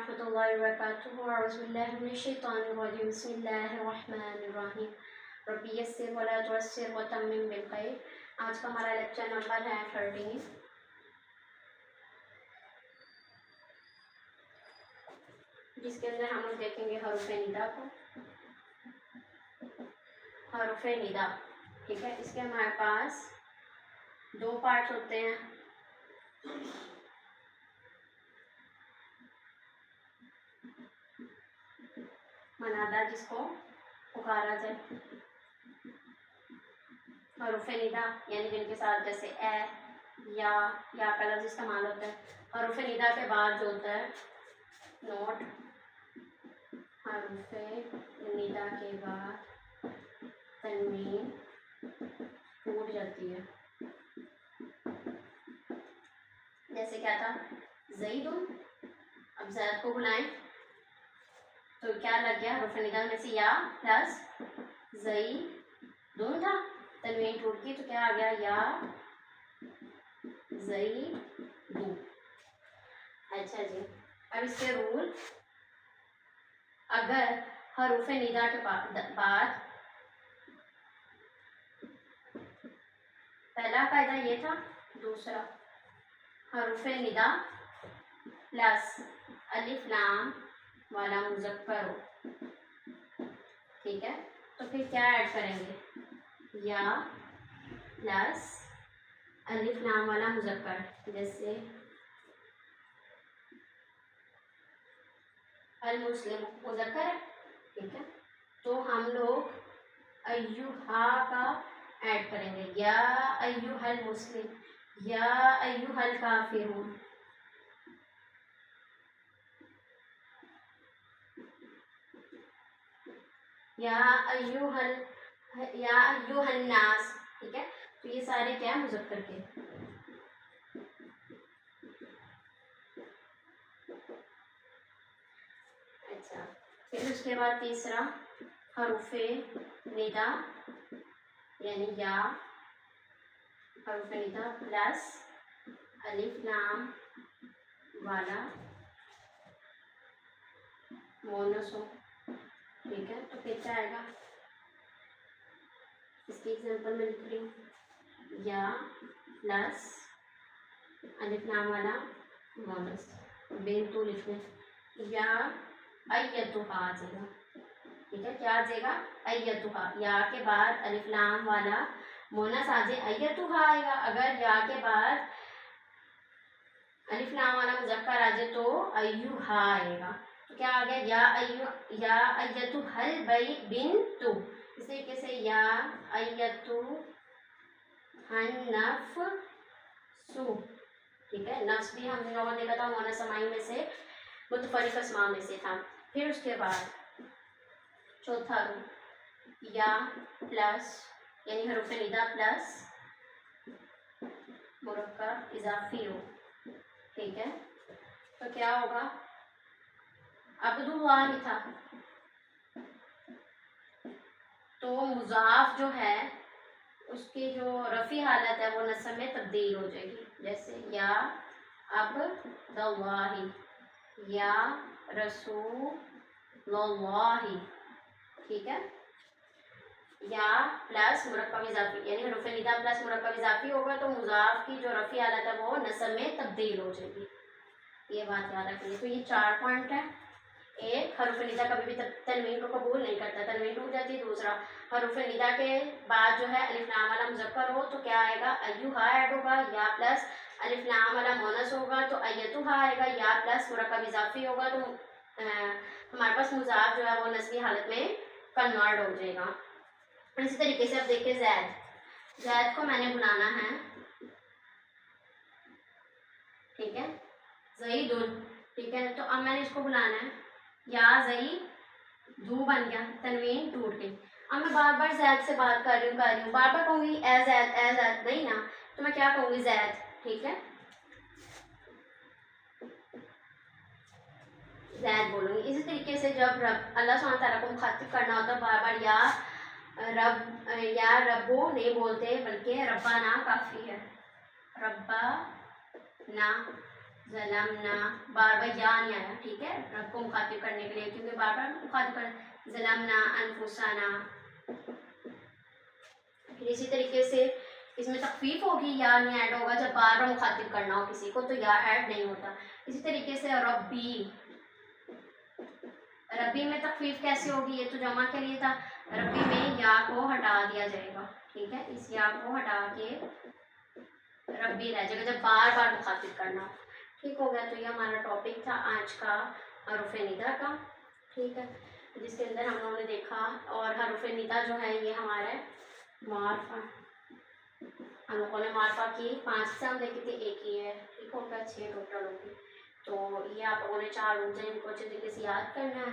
रहमतुल्लाहि व बरकातुहू। औज़ु बिल्लाहि मिनश शैतानिर रजीम। बिस्मिल्लाहिर रहमानिर रहीम। रब्बी यस्सिर वला तुअस्सिर व तम्मिम बिल खैर। आज का हमारा लेक्चर नंबर है 13, जिसके अंदर हम लोग देखेंगे हरूफ़े निदा को। हरूफ़े निदा, ठीक है। इसके हमारे पास दो पार्ट्स होते हैं। मनादा, जिसको पुकारा जाए, हरूफ़े निदा यानी जिनके साथ जैसे ए या का लफ्ज़ इस्तेमाल होता है। हरूफ़े निदा के बाद जो होता है नोट, हरूफ़े निदा के बाद तनवीन टूट जाती है। जैसे क्या था, ज़ैदुन। अब ज़ैद को बुलाएं तो क्या लग गया, हरूफ़े निदा में से या प्लस ज़ैदुन था, तनवीन टूट गई तो क्या आ गया, या ज़ैदु। अच्छा जी, अब इसके रूल, अगर हरूफ़े निदा के बाद पहला कायदा ये था, दूसरा हरूफ़े निदा प्लस अलिफ लाम वाला मुज़क्कर हो, ठीक है। तो फिर क्या ऐड करेंगे, या प्लस अलिफ लाम वाला मुज़क्कर। जैसे अल मुस्लिम मुज़क्कर है, ठीक है। तो हम लोग अय्युहा का ऐड करेंगे, या अय्युहल मुस्लिम, या अय्युहल काफिरून। या अय्युहन नास, ठीक है। तो ये सारे क्या है, मुज़क्कर के। अच्छा, फिर उसके बाद तीसरा हरूफ़े निदा यानी या हरूफ़े निदा प्लस अलिफ लाम वाला मोनस हो, ठीक है। तो फिर क्या आएगा, इसकी एग्जांपल में लिख रही हूँ, या प्लस अलिफ लाम वाला मोनस, बिंतु लिख लें, या अय्यतुहा आ जाएगा, ठीक है। क्या आ जाएगा, अय्यतुहा। या के बाद अलिफ लाम वाला मोनस आ जाए, अय्यतुहा आएगा। अगर या के बाद अलिफ लाम वाला मुज़क्कर आ जाए तो अय्युहा आएगा। तो क्या आ गया, या अय्यतुहल बिंतु। इस तरीके से या अय्यतुहन नफ्सु, ठीक है। नफ्स भी हम लोगों ने देखा था मोनस समाई में से, मुतफरिक अस्मा में से था। फिर उसके बाद चौथा रूल, या प्लस यानी हरूफ़े निदा प्लस मुरक्कब इज़ाफ़ी हो, ठीक है। तो क्या होगा, अब्दुल्लाह था, तो मुज़ाफ जो है उसकी जो रफ़ी हालत है वो नस्ब में तब्दील हो जाएगी। जैसे या अब्दुल्लाही, या रसूलुल्लाही, ठीक है। या प्लस मुरक्कब इज़ाफ़ी यानी हरूफ़े निदा प्लस मुरक्कब इज़ाफ़ी होगा तो मुज़ाफ की जो रफ़ी हालत है वो नस्ब में तब्दील हो जाएगी। ये बात याद रखिए। तो ये 4 पॉइंट है। एक, हरूफ़े निदा कभी भी तनवीन को कबूल नहीं करता, तनवीन टूट जाती है। दूसरा, हरूफ़े निदा के बाद जो है अलिफ लाम वाला मुज़क्कर हो तो क्या आएगा, अय्युहा ऐड होगा। या प्लस अलिफ लाम वाला मोनस होगा तो अय्यतुहा आएगा। या प्लस मुरक्कब इज़ाफ़ी होगा तो हमारे पास मुज़ाफ जो है वो नस्बी हालत में कन्वर्ट हो जाएगा। इसी तरीके से अब देखिए ज़ैद को मैंने बुलाना है, ठीक है, ज़ैदुन, ठीक है। तो अब मैंने इसको बुलाना है, या ज़ैदु बन गया, तनवीन टूट गई। अब मैं बार बार ज़ैद से बात कर रही हूँ, बार बार कहूँगी ए ज़ैद नहीं ना, तो मैं क्या कहूँगी, ज़ैद, ठीक है, ज़ैद बोलूँगी। इसी तरीके से जब अल्लाह सुब्हानहू तआला को मुखातिब करना होता है, बार बार या रब्बो नहीं बोलते, बल्कि रब्बाना काफ़ी है, रब्बाना, ज़लमना, बार बार या नहीं आया, ठीक है, रब को मुखातिब करने के लिए, क्योंकि बार बार मुखातिब कर, ज़लमना अनफुसना। फिर इसी तरीके से इसमें तखफीफ होगी, या नहीं ऐड होगा जब बार बार मुखातिब करना हो किसी को, तो या ऐड नहीं होता। इसी तरीके से रब्बी, रब्बी में तखफीफ कैसे होगी, ये तो जमा के लिए था, रब्बी में या को हटा दिया जाएगा, ठीक है, इस या को हटा के रब्बी रह जाएगा जब बार बार मुखातिब करना हो। ठीक हो गया, तो ये हमारा टॉपिक था आज का हरूफ निदा का, ठीक है, जिसके अंदर हम लोगों ने देखा, और हरूफ निदा जो है ये हमारा मार्फा, हम लोगों ने मार्फा की 5 एग्जाम देखी थी, एक ही है, ठीक हो गया, 6 टोटल होगी। तो ये आप लोगों ने 4 रूल्स हैं, इनको अच्छे तरीके से याद करना है।